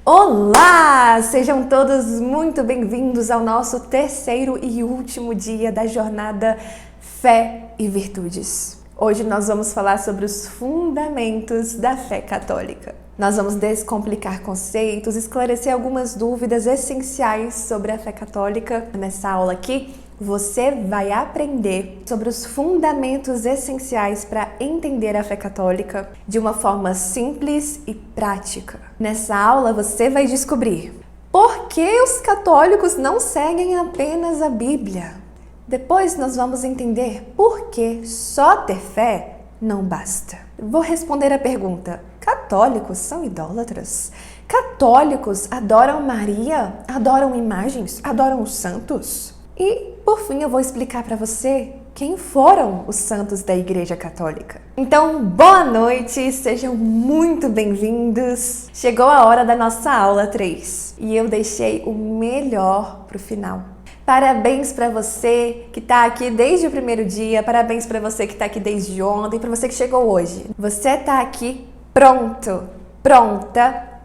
Olá! Sejam todos muito bem-vindos ao nosso terceiro e último dia da jornada Fé e Virtudes. Hoje nós vamos falar sobre os fundamentos da fé católica. Nós vamos descomplicar conceitos, esclarecer algumas dúvidas essenciais sobre a fé católica. Nessa aula aqui, você vai aprender sobre os fundamentos essenciais para entender a fé católica de uma forma simples e prática. Nessa aula, você vai descobrir por que os católicos não seguem apenas a Bíblia. Depois, nós vamos entender por que só ter fé não basta. Vou responder a pergunta: católicos são idólatras? Católicos adoram Maria? Adoram imagens? Adoram os santos? E, por fim, eu vou explicar para você quem foram os santos da Igreja Católica. Então, boa noite, sejam muito bem-vindos. Chegou a hora da nossa aula 3 e eu deixei o melhor para o final. Parabéns para você que está aqui desde o primeiro dia, parabéns para você que está aqui desde ontem, para você que chegou hoje. Você está aqui pronta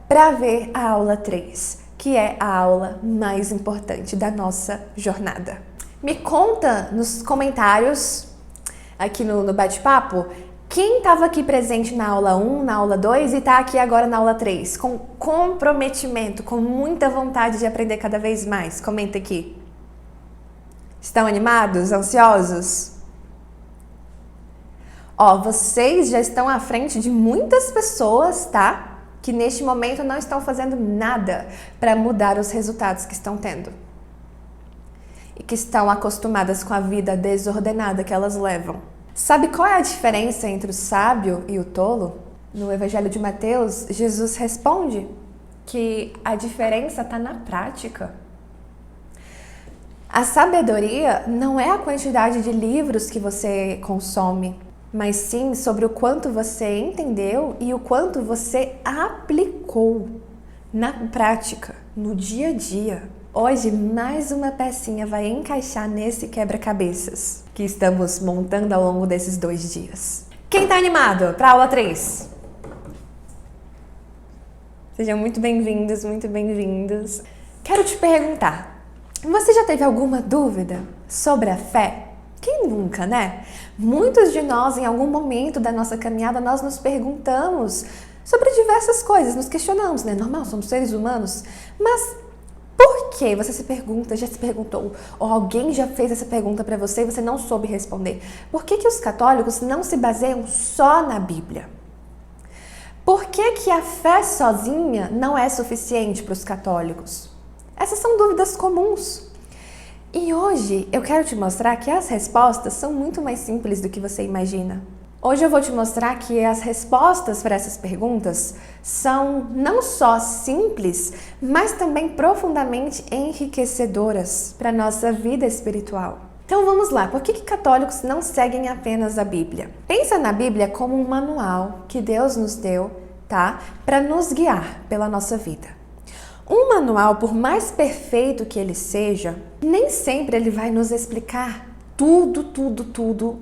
para ver a aula 3. Que é a aula mais importante da nossa jornada. Me conta nos comentários, aqui no bate-papo, quem estava aqui presente na aula 1, na aula 2 e está aqui agora na aula 3, com comprometimento, com muita vontade de aprender cada vez mais. Comenta aqui. Estão animados? Ansiosos? Ó, vocês já estão à frente de muitas pessoas, tá? Que neste momento não estão fazendo nada para mudar os resultados que estão tendo. E que estão acostumadas com a vida desordenada que elas levam. Sabe qual é a diferença entre o sábio e o tolo? No Evangelho de Mateus, Jesus responde que a diferença está na prática. A sabedoria não é a quantidade de livros que você consome, mas sim sobre o quanto você entendeu e o quanto você aplicou na prática, no dia a dia. Hoje, mais uma pecinha vai encaixar nesse quebra-cabeças que estamos montando ao longo desses 2 dias. Quem está animado para a aula 3? Sejam muito bem-vindos, muito bem-vindos. Quero te perguntar, você já teve alguma dúvida sobre a fé? Quem nunca, né? Muitos de nós, em algum momento da nossa caminhada, nós nos perguntamos sobre diversas coisas, nos questionamos, né? Normal, somos seres humanos, mas por que você se pergunta, já se perguntou, ou alguém já fez essa pergunta para você e você não soube responder? Por que os católicos não se baseiam só na Bíblia? Por que a fé sozinha não é suficiente para os católicos? Essas são dúvidas comuns. E hoje eu quero te mostrar que as respostas são muito mais simples do que você imagina. Hoje eu vou te mostrar que as respostas para essas perguntas são não só simples, mas também profundamente enriquecedoras para a nossa vida espiritual. Então vamos lá, por que católicos não seguem apenas a Bíblia? Pensa na Bíblia como um manual que Deus nos deu, tá? Para nos guiar pela nossa vida. Um manual, por mais perfeito que ele seja, nem sempre ele vai nos explicar tudo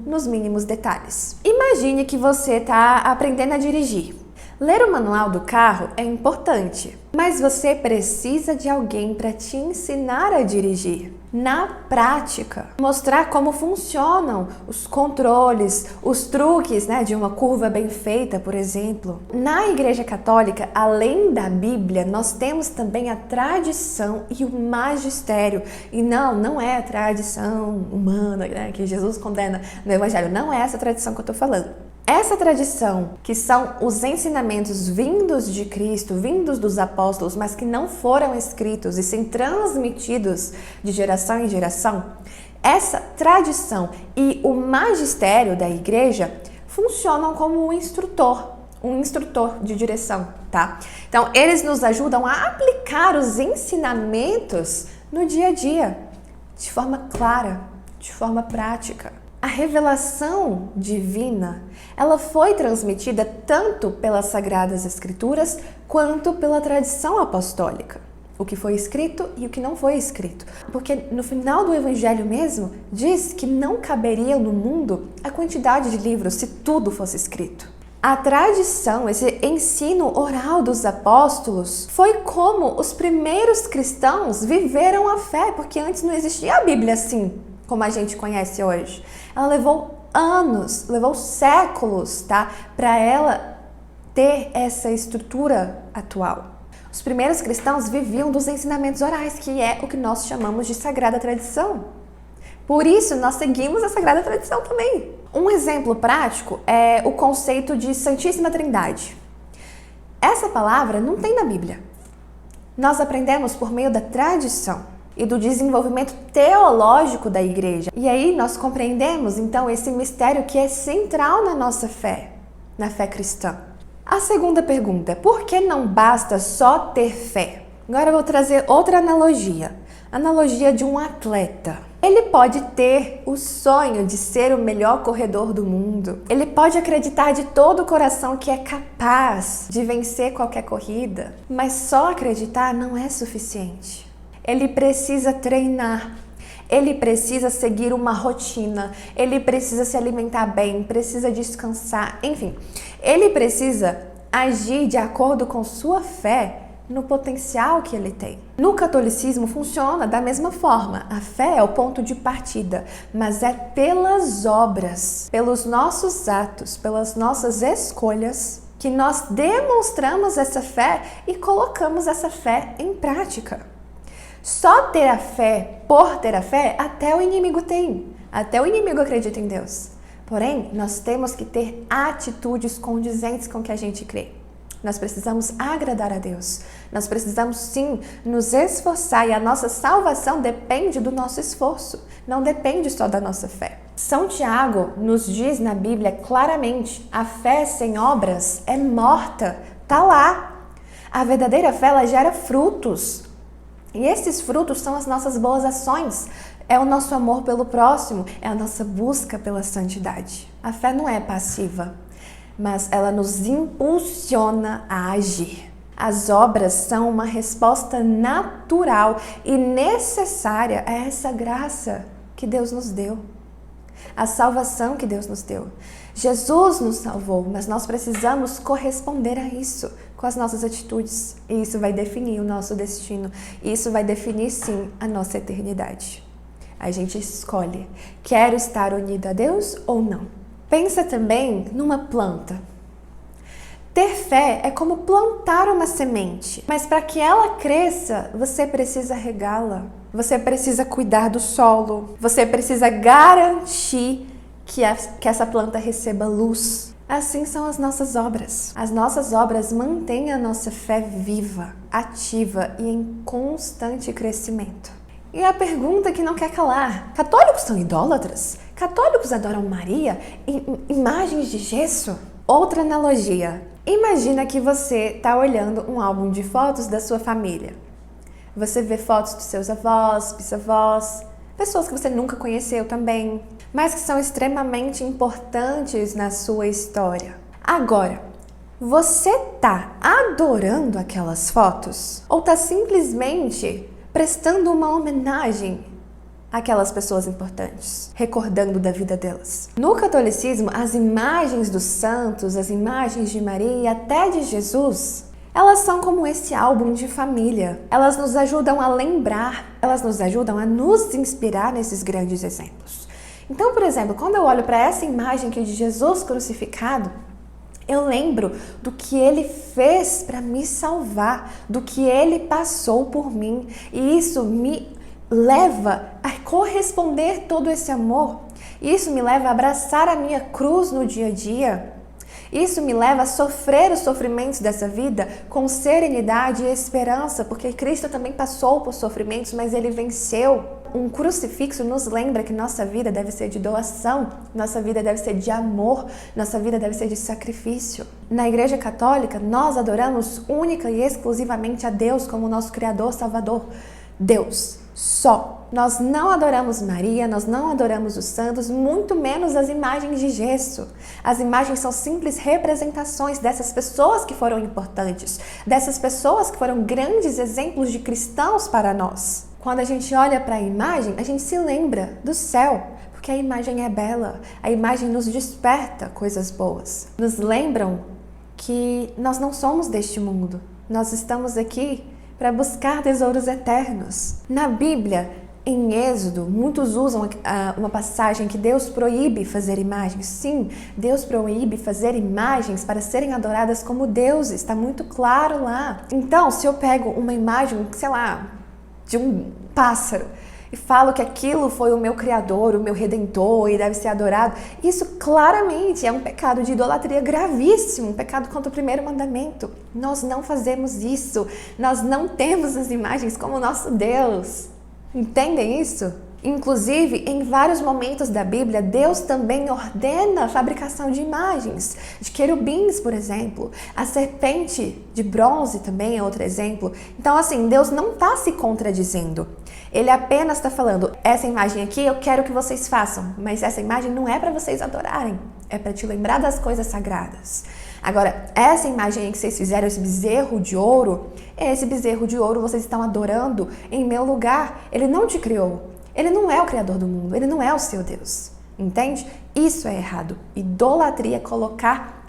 nos mínimos detalhes. Imagine que você está aprendendo a dirigir. Ler o manual do carro é importante, mas você precisa de alguém para te ensinar a dirigir. Na prática, mostrar como funcionam os controles, os truques, né, de uma curva bem feita, por exemplo. Na Igreja Católica, além da Bíblia, nós temos também a tradição e o magistério. E não é a tradição humana, né, que Jesus condena no Evangelho. Não é essa tradição que eu estou falando. Essa tradição, que são os ensinamentos vindos de Cristo, vindos dos apóstolos, mas que não foram escritos e sim transmitidos de geração em geração, essa tradição e o magistério da igreja funcionam como um instrutor de direção, tá? Então, eles nos ajudam a aplicar os ensinamentos no dia a dia, de forma clara, de forma prática. A revelação divina, ela foi transmitida tanto pelas Sagradas Escrituras quanto pela tradição apostólica. O que foi escrito e o que não foi escrito. Porque no final do Evangelho mesmo, diz que não caberia no mundo a quantidade de livros se tudo fosse escrito. A tradição, esse ensino oral dos apóstolos, foi como os primeiros cristãos viveram a fé, porque antes não existia a Bíblia assim, como a gente conhece hoje. Ela levou anos, levou séculos, tá, para ela ter essa estrutura atual. Os primeiros cristãos viviam dos ensinamentos orais, que é o que nós chamamos de Sagrada Tradição. Por isso, nós seguimos a Sagrada Tradição também. Um exemplo prático é o conceito de Santíssima Trindade. Essa palavra não tem na Bíblia. Nós aprendemos por meio da tradição e do desenvolvimento teológico da igreja. E aí nós compreendemos, então, esse mistério que é central na nossa fé, na fé cristã. A segunda pergunta, por que não basta só ter fé? Agora eu vou trazer outra analogia. Analogia de um atleta. Ele pode ter o sonho de ser o melhor corredor do mundo. Ele pode acreditar de todo o coração que é capaz de vencer qualquer corrida. Mas só acreditar não é suficiente. Ele precisa treinar. Ele precisa seguir uma rotina. Ele precisa se alimentar bem, precisa descansar. Enfim, ele precisa agir de acordo com sua fé no potencial que ele tem. No catolicismo funciona da mesma forma. A fé é o ponto de partida, mas é pelas obras, pelos nossos atos, pelas nossas escolhas que nós demonstramos essa fé e colocamos essa fé em prática. Só ter a fé por ter a fé, até o inimigo tem. Até o inimigo acredita em Deus. Porém, nós temos que ter atitudes condizentes com o que a gente crê. Nós precisamos agradar a Deus. Nós precisamos sim nos esforçar e a nossa salvação depende do nosso esforço. Não depende só da nossa fé. São Tiago nos diz na Bíblia claramente, a fé sem obras é morta. Tá lá. A verdadeira fé, ela gera frutos. E esses frutos são as nossas boas ações. É o nosso amor pelo próximo, é a nossa busca pela santidade. A fé não é passiva, mas ela nos impulsiona a agir. As obras são uma resposta natural e necessária a essa graça que Deus nos deu. A salvação que Deus nos deu. Jesus nos salvou, mas nós precisamos corresponder a isso com as nossas atitudes. E isso vai definir o nosso destino. Isso vai definir, sim, a nossa eternidade. A gente escolhe, quero estar unido a Deus ou não. Pensa também numa planta. Ter fé é como plantar uma semente, mas para que ela cresça, você precisa regá-la. Você precisa cuidar do solo. Você precisa garantir que essa planta receba luz. Assim são as nossas obras. As nossas obras mantêm a nossa fé viva, ativa e em constante crescimento. E a pergunta que não quer calar: católicos são idólatras? Católicos adoram Maria? Imagens de gesso? Outra analogia. Imagina que você está olhando um álbum de fotos da sua família. Você vê fotos dos seus avós, bisavós, pessoas que você nunca conheceu também, mas que são extremamente importantes na sua história. Agora, você está adorando aquelas fotos? Ou está simplesmente prestando uma homenagem àquelas pessoas importantes, recordando da vida delas? No catolicismo, as imagens dos santos, as imagens de Maria e até de Jesus, elas são como esse álbum de família. Elas nos ajudam a lembrar, elas nos ajudam a nos inspirar nesses grandes exemplos. Então, por exemplo, quando eu olho para essa imagem aqui de Jesus crucificado, eu lembro do que ele fez para me salvar, do que ele passou por mim. E isso me leva a corresponder todo esse amor. Isso me leva a abraçar a minha cruz no dia a dia. Isso me leva a sofrer os sofrimentos dessa vida com serenidade e esperança, porque Cristo também passou por sofrimentos, mas ele venceu. Um crucifixo nos lembra que nossa vida deve ser de doação, nossa vida deve ser de amor, nossa vida deve ser de sacrifício. Na Igreja Católica, nós adoramos única e exclusivamente a Deus como nosso Criador, Salvador. Deus, só. Nós não adoramos Maria, nós não adoramos os santos, muito menos as imagens de gesso. As imagens são simples representações dessas pessoas que foram importantes, dessas pessoas que foram grandes exemplos de cristãos para nós. Quando a gente olha para a imagem, a gente se lembra do céu, porque Porque a imagem é bela, a imagem nos desperta coisas boas. Nos lembram que nós não somos deste mundo, nós estamos aqui para buscar tesouros eternos. Na Bíblia, em Êxodo, muitos usam uma passagem que Deus proíbe fazer imagens. Sim, Deus proíbe fazer imagens para serem adoradas como deuses, está muito claro lá. Então, se eu pego uma imagem, sei lá, de um pássaro, e falo que aquilo foi o meu Criador, o meu Redentor e deve ser adorado, isso claramente é um pecado de idolatria gravíssimo, um pecado contra o primeiro mandamento. Nós não fazemos isso, nós não temos as imagens como nosso Deus. Entendem isso? Inclusive, em vários momentos da Bíblia, Deus também ordena a fabricação de imagens, de querubins, por exemplo. A serpente de bronze também é outro exemplo. Então, assim, Deus não está se contradizendo. Ele apenas está falando, essa imagem aqui eu quero que vocês façam, mas essa imagem não é para vocês adorarem, é para te lembrar das coisas sagradas. Agora, essa imagem aí que vocês fizeram, esse bezerro de ouro, esse bezerro de ouro vocês estão adorando em meu lugar. Ele não te criou. Ele não é o Criador do mundo, ele não é o seu Deus, entende? Isso é errado. Idolatria é colocar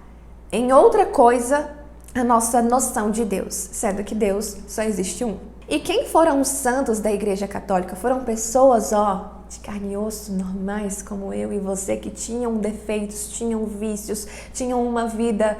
em outra coisa a nossa noção de Deus, sendo que Deus só existe um. E quem foram os santos da Igreja Católica? Foram pessoas, de carne e osso, normais como eu e você, que tinham defeitos, tinham vícios, tinham uma vida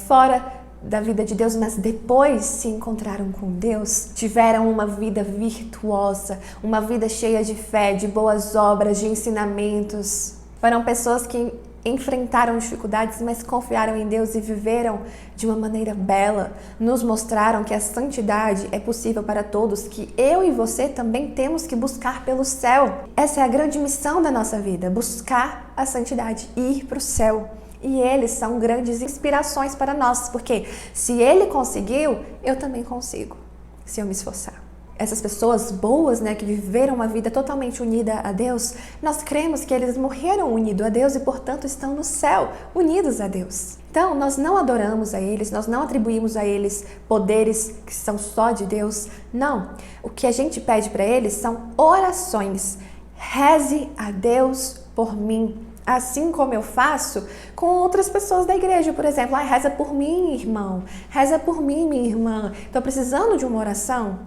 fora da vida de Deus, mas depois se encontraram com Deus, tiveram uma vida virtuosa, uma vida cheia de fé, de boas obras, de ensinamentos. Foram pessoas que enfrentaram dificuldades, mas confiaram em Deus e viveram de uma maneira bela. Nos mostraram que a santidade é possível para todos, que eu e você também temos que buscar pelo céu. Essa é a grande missão da nossa vida, buscar a santidade, ir para o céu. E eles são grandes inspirações para nós, porque se ele conseguiu, eu também consigo, se eu me esforçar. Essas pessoas boas, que viveram uma vida totalmente unida a Deus, nós cremos que eles morreram unidos a Deus e, portanto, estão no céu, unidos a Deus. Então, nós não adoramos a eles, nós não atribuímos a eles poderes que são só de Deus. Não. O que a gente pede para eles são orações. Reze a Deus por mim. Assim como eu faço com outras pessoas da igreja, por exemplo, reza por mim, irmão, reza por mim, minha irmã, estou precisando de uma oração?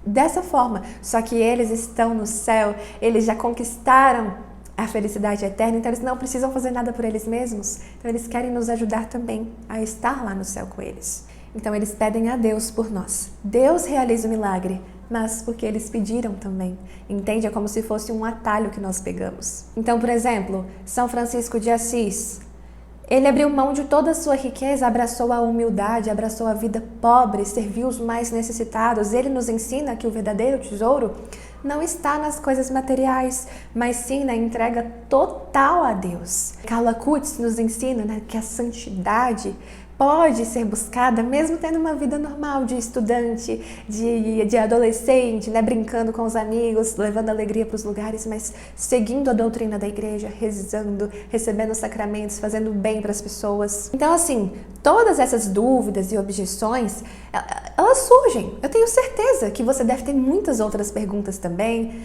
Dessa forma, só que eles estão no céu, eles já conquistaram a felicidade eterna, então eles não precisam fazer nada por eles mesmos, então eles querem nos ajudar também a estar lá no céu com eles. Então eles pedem a Deus por nós. Deus realiza o milagre, mas porque eles pediram também. Entende? É como se fosse um atalho que nós pegamos. Então, por exemplo, São Francisco de Assis, ele abriu mão de toda a sua riqueza, abraçou a humildade, abraçou a vida pobre, serviu os mais necessitados. Ele nos ensina que o verdadeiro tesouro não está nas coisas materiais, mas sim na entrega total a Deus. Carlo Acutis nos ensina que a santidade pode ser buscada mesmo tendo uma vida normal de estudante, de adolescente, brincando com os amigos, levando alegria para os lugares, mas seguindo a doutrina da igreja, rezando, recebendo sacramentos, fazendo bem para as pessoas. Então, assim, todas essas dúvidas e objeções, elas surgem. Eu tenho certeza que você deve ter muitas outras perguntas também.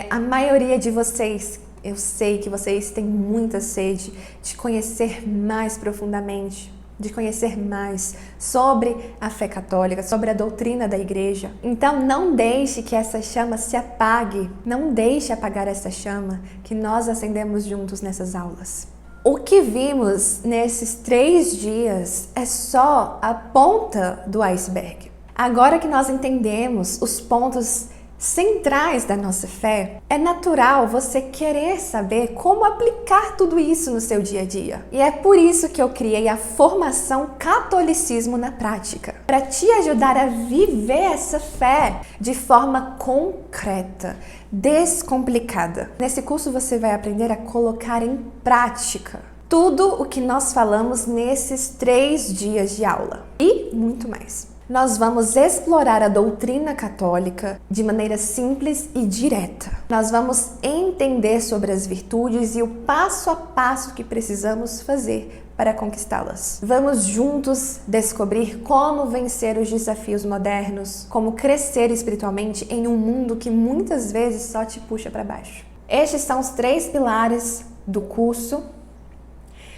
A maioria de vocês, eu sei que vocês têm muita sede de conhecer mais profundamente, de conhecer mais sobre a fé católica, sobre a doutrina da igreja. Então não deixe que essa chama se apague, não deixe apagar essa chama que nós acendemos juntos nessas aulas. O que vimos nesses 3 dias é só a ponta do iceberg. Agora que nós entendemos os pontos centrais da nossa fé, é natural você querer saber como aplicar tudo isso no seu dia a dia. E é por isso que eu criei a formação Catolicismo na Prática, para te ajudar a viver essa fé de forma concreta, descomplicada. Nesse curso você vai aprender a colocar em prática tudo o que nós falamos nesses 3 dias de aula e muito mais. Nós vamos explorar a doutrina católica de maneira simples e direta. Nós vamos entender sobre as virtudes e o passo a passo que precisamos fazer para conquistá-las. Vamos juntos descobrir como vencer os desafios modernos, como crescer espiritualmente em um mundo que muitas vezes só te puxa para baixo. Estes são os 3 pilares do curso.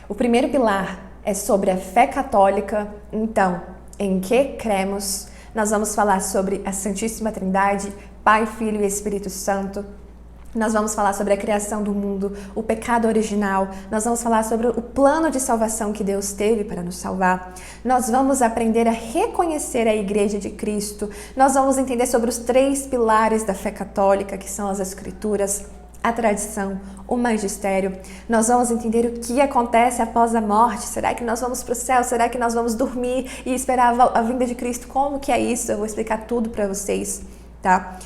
O primeiro pilar é sobre a fé católica. Então, em que cremos? Nós vamos falar sobre a Santíssima Trindade, Pai, Filho e Espírito Santo. Nós vamos falar sobre a criação do mundo, o pecado original. Nós vamos falar sobre o plano de salvação que Deus teve para nos salvar. Nós vamos aprender a reconhecer a Igreja de Cristo. Nós vamos entender sobre os 3 pilares da fé católica, que são as Escrituras, a tradição, o magistério. Nós vamos entender o que acontece após a morte. Será que nós vamos para o céu? Será que nós vamos dormir e esperar a vinda de Cristo? Como que é isso? Eu vou explicar tudo para vocês, tá?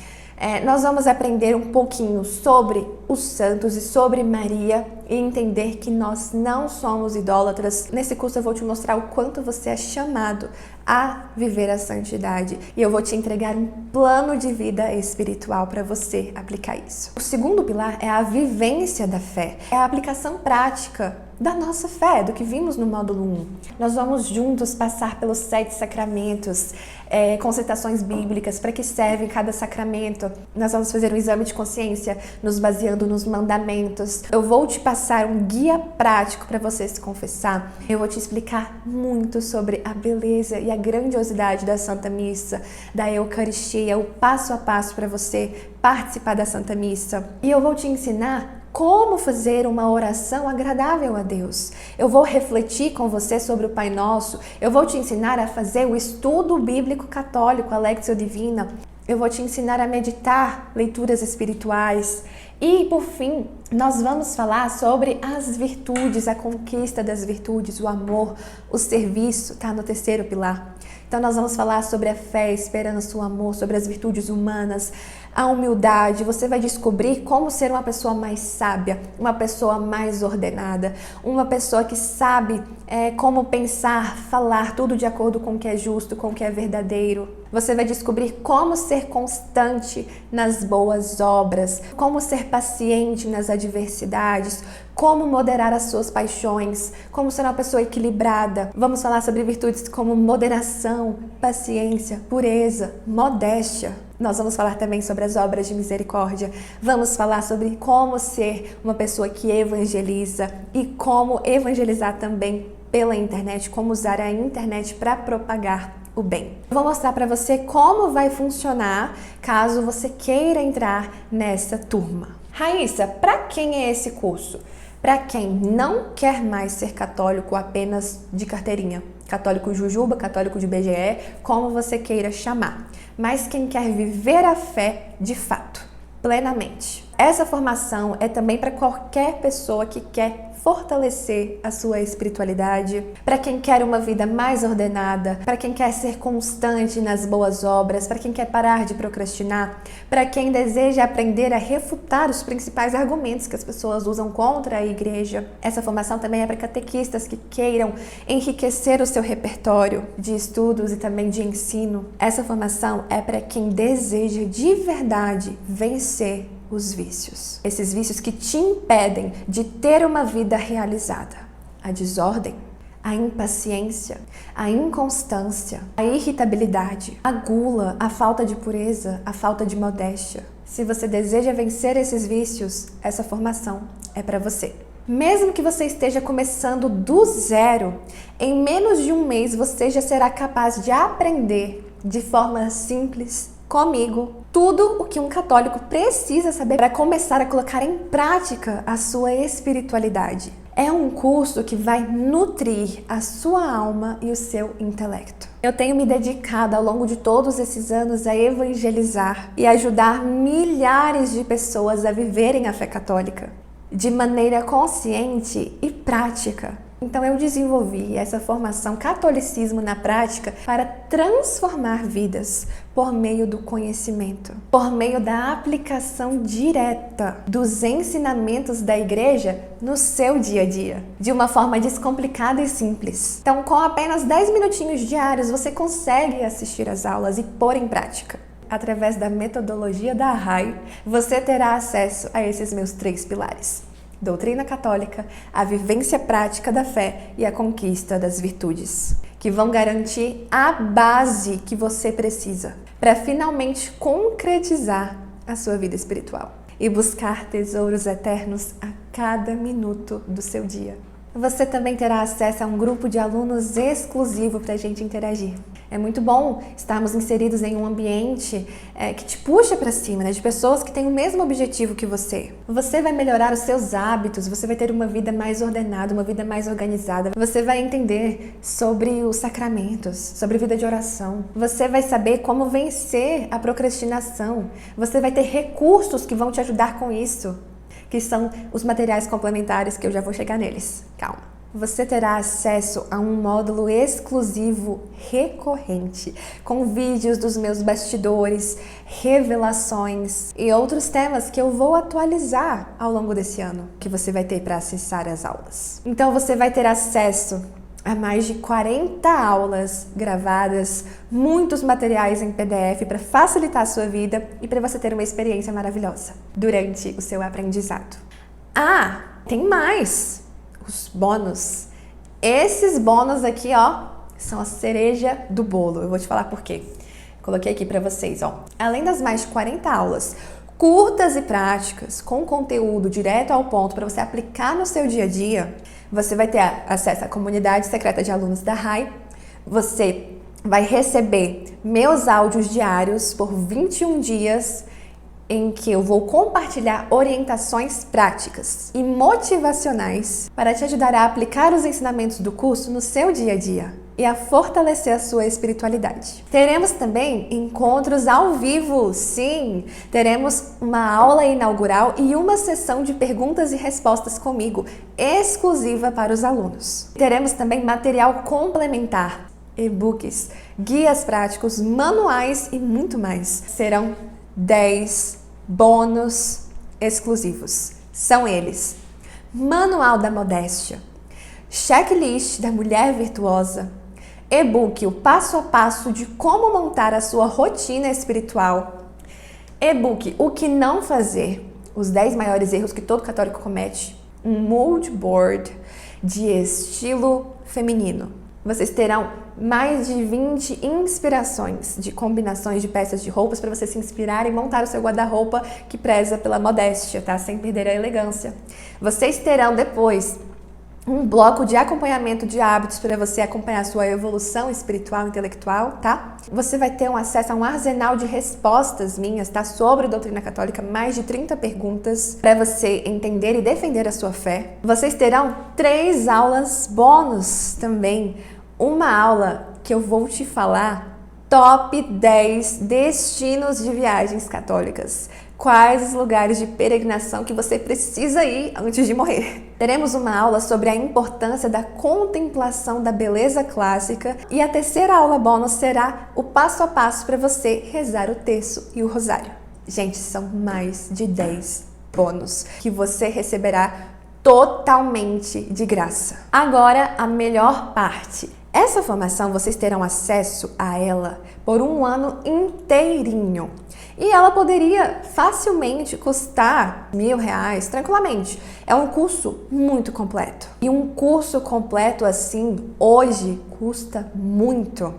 Nós vamos aprender um pouquinho sobre os santos e sobre Maria e entender que nós não somos idólatras. Nesse curso eu vou te mostrar o quanto você é chamado a viver a santidade e eu vou te entregar um plano de vida espiritual para você aplicar isso. O segundo pilar é a vivência da fé, é a aplicação prática da nossa fé, do que vimos no módulo 1. Nós vamos juntos passar pelos 7 sacramentos, conceitações bíblicas, para que serve cada sacramento. Nós vamos fazer um exame de consciência, nos baseando nos mandamentos. Eu vou te passar um guia prático para você se confessar. Eu vou te explicar muito sobre a beleza e a grandiosidade da Santa Missa, da Eucaristia, o passo a passo para você participar da Santa Missa. E eu vou te ensinar como fazer uma oração agradável a Deus. Eu vou refletir com você sobre o Pai Nosso. Eu vou te ensinar a fazer o estudo bíblico católico, a Lectio Divina. Eu vou te ensinar a meditar leituras espirituais. E, por fim, nós vamos falar sobre as virtudes, a conquista das virtudes, o amor, o serviço, tá no terceiro pilar. Então, nós vamos falar sobre a fé, a esperança, o amor, sobre as virtudes humanas, a humildade. Você vai descobrir como ser uma pessoa mais sábia, uma pessoa mais ordenada, uma pessoa que sabe como pensar, falar tudo de acordo com o que é justo, com o que é verdadeiro. Você vai descobrir como ser constante nas boas obras, como ser paciente nas adversidades, como moderar as suas paixões, como ser uma pessoa equilibrada. Vamos falar sobre virtudes como moderação, paciência, pureza, modéstia. Nós vamos falar também sobre as obras de misericórdia. Vamos falar sobre como ser uma pessoa que evangeliza e como evangelizar também pela internet, como usar a internet para propagar o bem. Eu vou mostrar para você como vai funcionar caso você queira entrar nessa turma. Raíssa, para quem é esse curso? Para quem não quer mais ser católico apenas de carteirinha, católico Jujuba, católico de BGE, como você queira chamar, mas quem quer viver a fé de fato, plenamente. Essa formação é também para qualquer pessoa que quer fortalecer a sua espiritualidade, para quem quer uma vida mais ordenada, para quem quer ser constante nas boas obras, para quem quer parar de procrastinar, para quem deseja aprender a refutar os principais argumentos que as pessoas usam contra a igreja. Essa formação também é para catequistas que queiram enriquecer o seu repertório de estudos e também de ensino. Essa formação é para quem deseja de verdade vencer os vícios. Esses vícios que te impedem de ter uma vida realizada. A desordem, a impaciência, a inconstância, a irritabilidade, a gula, a falta de pureza, a falta de modéstia. Se você deseja vencer esses vícios, essa formação é para você. Mesmo que você esteja começando do zero, em menos de um mês você já será capaz de aprender de forma simples, comigo, tudo o que um católico precisa saber para começar a colocar em prática a sua espiritualidade. É um curso que vai nutrir a sua alma e o seu intelecto. Eu tenho me dedicado ao longo de todos esses anos a evangelizar e ajudar milhares de pessoas a viverem a fé católica de maneira consciente e prática. Então eu desenvolvi essa formação Catolicismo na Prática para transformar vidas por meio do conhecimento, por meio da aplicação direta dos ensinamentos da igreja no seu dia a dia, de uma forma descomplicada e simples. Então, com apenas 10 minutinhos diários, você consegue assistir às aulas e pôr em prática. Através da metodologia da RAI, você terá acesso a esses meus 3 pilares. Doutrina católica, a vivência prática da fé e a conquista das virtudes, que vão garantir a base que você precisa para finalmente concretizar a sua vida espiritual. e buscar tesouros eternos a cada minuto do seu dia. Você também terá acesso a um grupo de alunos exclusivo para a gente interagir. É muito bom estarmos inseridos em um ambiente que te puxa para cima, né? De pessoas que têm o mesmo objetivo que você. Você vai melhorar os seus hábitos, você vai ter uma vida mais ordenada, uma vida mais organizada. Você vai entender sobre os sacramentos, sobre vida de oração. Você vai saber como vencer a procrastinação. Você vai ter recursos que vão te ajudar com isso, que são os materiais complementares, que eu já vou chegar neles. Calma. Você terá acesso a um módulo exclusivo recorrente, com vídeos dos meus bastidores, revelações e outros temas que eu vou atualizar ao longo desse ano, que você vai ter para acessar as aulas. Então você vai ter acesso a mais de 40 aulas gravadas, muitos materiais em PDF para facilitar a sua vida e para você ter uma experiência maravilhosa durante o seu aprendizado. Ah, tem mais! Os bônus. Esses bônus aqui, ó, são a cereja do bolo. Eu vou te falar por quê. Coloquei aqui para vocês, ó. Além das mais de 40 aulas curtas e práticas, com conteúdo direto ao ponto para você aplicar no seu dia a dia, você vai ter acesso à comunidade secreta de alunos da RAI. Você vai receber meus áudios diários por 21 dias, em que eu vou compartilhar orientações práticas e motivacionais para te ajudar a aplicar os ensinamentos do curso no seu dia a dia e a fortalecer a sua espiritualidade. Teremos também encontros ao vivo, sim! Teremos uma aula inaugural e uma sessão de perguntas e respostas comigo, exclusiva para os alunos. Teremos também material complementar, e-books, guias práticos, manuais e muito mais. Serão 10 bônus exclusivos. São eles: Manual da Modéstia, Checklist da Mulher Virtuosa, e-book O Passo a Passo de Como Montar a Sua Rotina Espiritual, e-book O Que Não Fazer, os 10 maiores erros que todo católico comete, um mood board de estilo feminino. Vocês terão mais de 20 inspirações de combinações de peças de roupas para você se inspirar e montar o seu guarda-roupa que preza pela modéstia, tá? Sem perder a elegância. Vocês terão depois um bloco de acompanhamento de hábitos para você acompanhar a sua evolução espiritual e intelectual, tá? Você vai ter um acesso a um arsenal de respostas minhas, tá? Sobre doutrina católica, mais de 30 perguntas para você entender e defender a sua fé. Vocês terão 3 aulas bônus também. Uma aula que eu vou te falar top 10 destinos de viagens católicas. Quais os lugares de peregrinação que você precisa ir antes de morrer. Teremos uma aula sobre a importância da contemplação da beleza clássica e a terceira aula bônus será o passo a passo para você rezar o terço e o rosário. Gente, são mais de 10 bônus que você receberá totalmente de graça. Agora, a melhor parte. Essa formação, vocês terão acesso a ela por um ano inteirinho. E ela poderia facilmente custar R$1.000, tranquilamente. É um curso muito completo. E um curso completo assim, hoje, custa muito.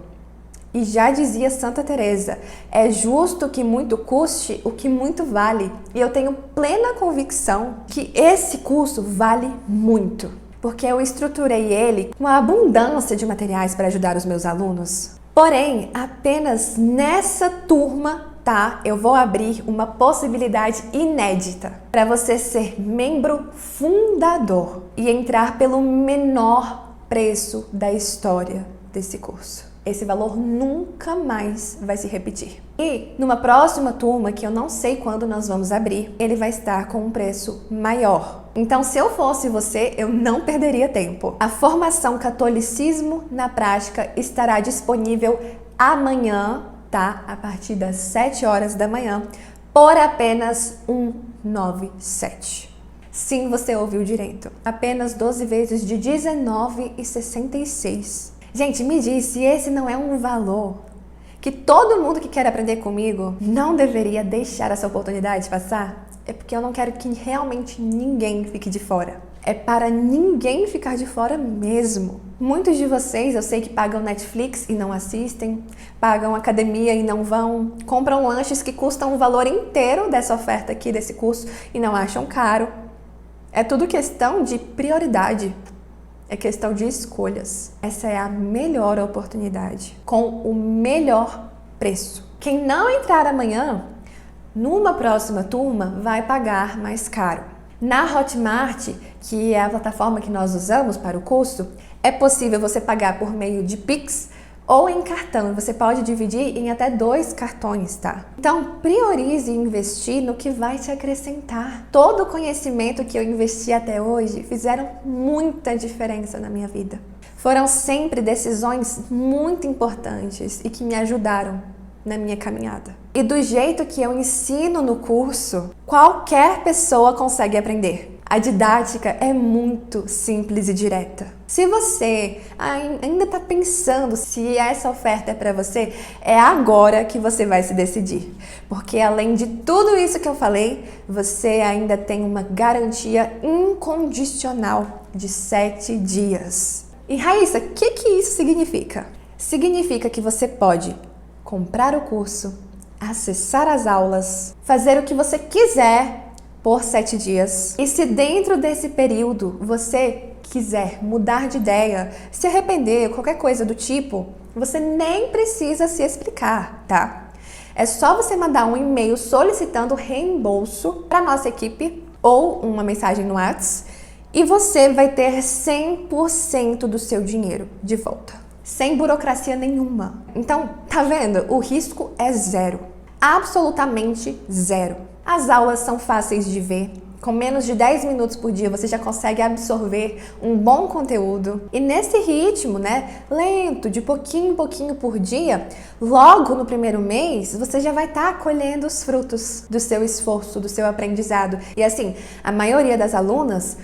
E já dizia Santa Teresa, é justo que muito custe o que muito vale. E eu tenho plena convicção que esse curso vale muito. Porque eu estruturei ele com a abundância de materiais para ajudar os meus alunos. Porém, apenas nessa turma, tá? Eu vou abrir uma possibilidade inédita para você ser membro fundador e entrar pelo menor preço da história desse curso. Esse valor nunca mais vai se repetir. E numa próxima turma, que eu não sei quando nós vamos abrir, ele vai estar com um preço maior. Então, se eu fosse você, eu não perderia tempo. A formação Catolicismo na Prática estará disponível amanhã, tá? A partir das 7 horas da manhã, por apenas R$197. Sim, você ouviu direito. Apenas 12 vezes de R$19,66. Gente, me diz se esse não é um valor que todo mundo que quer aprender comigo não deveria deixar essa oportunidade passar. É porque eu não quero que realmente ninguém fique de fora. É para ninguém ficar de fora mesmo. Muitos de vocês, eu sei que pagam Netflix e não assistem, pagam academia e não vão, compram lanches que custam o valor inteiro dessa oferta aqui, desse curso, e não acham caro. É tudo questão de prioridade, é questão de escolhas. Essa é a melhor oportunidade, com o melhor preço. Quem não entrar amanhã, numa próxima turma, vai pagar mais caro. Na Hotmart, que é a plataforma que nós usamos para o curso, é possível você pagar por meio de Pix ou em cartão. Você pode dividir em até 2 cartões, tá? Então, priorize investir no que vai te acrescentar. Todo o conhecimento que eu investi até hoje fizeram muita diferença na minha vida. Foram sempre decisões muito importantes e que me ajudaram na minha caminhada. E do jeito que eu ensino no curso, qualquer pessoa consegue aprender. A didática é muito simples e direta. Se você ainda está pensando se essa oferta é para você, é agora que você vai se decidir. Porque além de tudo isso que eu falei, você ainda tem uma garantia incondicional de 7 dias. E Raíssa, o que isso significa? Significa que você pode comprar o curso, acessar as aulas, fazer o que você quiser por 7 dias. E se dentro desse período você quiser mudar de ideia, se arrepender, qualquer coisa do tipo, você nem precisa se explicar, tá? É só você mandar um e-mail solicitando reembolso para nossa equipe ou uma mensagem no WhatsApp e você vai ter 100% do seu dinheiro de volta. Sem burocracia nenhuma. Então, tá vendo? O risco é zero. Absolutamente zero. As aulas são fáceis de ver. Com menos de 10 minutos por dia você já consegue absorver um bom conteúdo. E nesse ritmo, né, lento, de pouquinho em pouquinho por dia, logo no primeiro mês, você já vai estar colhendo os frutos do seu esforço, do seu aprendizado. E assim, a maioria das alunas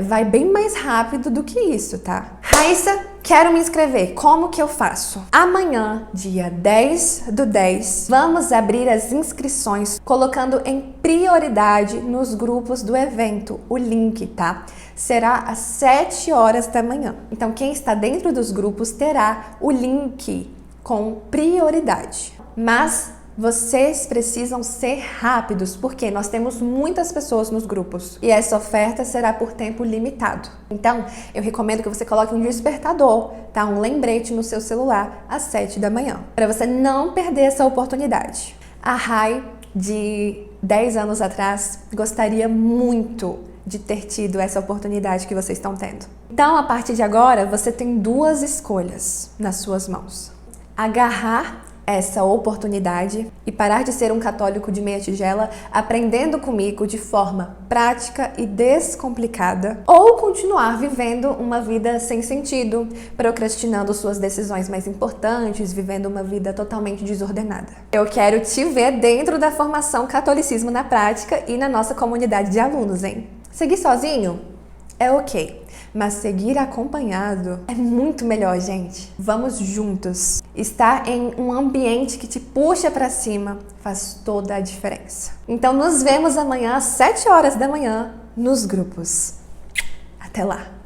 vai bem mais rápido do que isso, tá? Raíssa, quero me inscrever. Como que eu faço? Amanhã, dia 10/10, vamos abrir as inscrições colocando em prioridade nos grupos do evento, o link, tá? Será às 7 horas da manhã. Então, quem está dentro dos grupos terá o link com prioridade. Mas vocês precisam ser rápidos, porque nós temos muitas pessoas nos grupos e essa oferta será por tempo limitado. Então, eu recomendo que você coloque um despertador, tá? Um lembrete no seu celular às 7 da manhã, para você não perder essa oportunidade. A Rai, de 10 anos atrás, gostaria muito de ter tido essa oportunidade que vocês estão tendo. Então, a partir de agora, você tem 2 escolhas nas suas mãos. Agarrar essa oportunidade e parar de ser um católico de meia tigela, aprendendo comigo de forma prática e descomplicada, ou continuar vivendo uma vida sem sentido, procrastinando suas decisões mais importantes, vivendo uma vida totalmente desordenada. Eu quero te ver dentro da formação Catolicismo na Prática e na nossa comunidade de alunos, hein? Seguir sozinho? É ok, mas seguir acompanhado é muito melhor, gente. Vamos juntos. Estar em um ambiente que te puxa para cima faz toda a diferença. Então nos vemos amanhã às 7 horas da manhã nos grupos. Até lá!